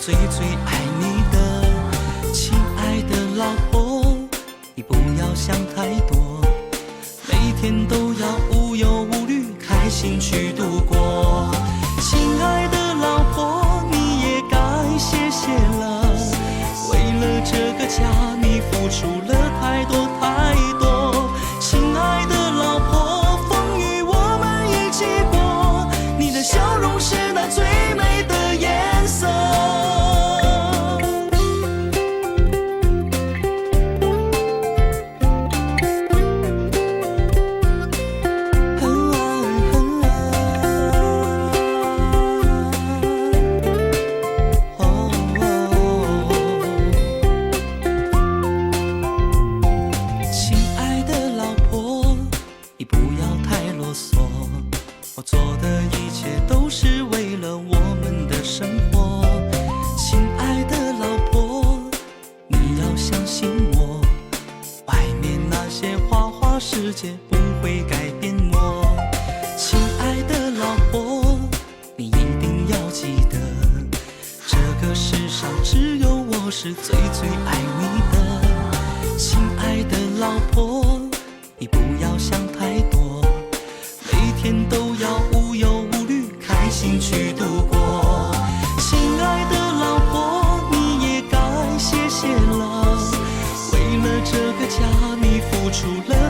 最最爱你的。亲爱的老婆，你不要想太多，每天都要无忧无虑，开心去度过。亲爱的老婆，你也该谢谢了，为了这个家，你付出了太多太多。亲爱的老婆，风雨我们一起过，你的笑容是那最美的颜色。亲爱的老婆，你不要太啰嗦，我做的一切都是为了我们的生活。亲爱的老婆，你要相信我，外面那些花花世界不会改变我。亲爱的老婆，你一定要记得，这个世上只有我是最最爱你的。亲爱的老婆，你不要想太多，每天都要无忧无虑，开心去度过。亲爱的老婆，你也该谢谢了，为了这个家，你付出了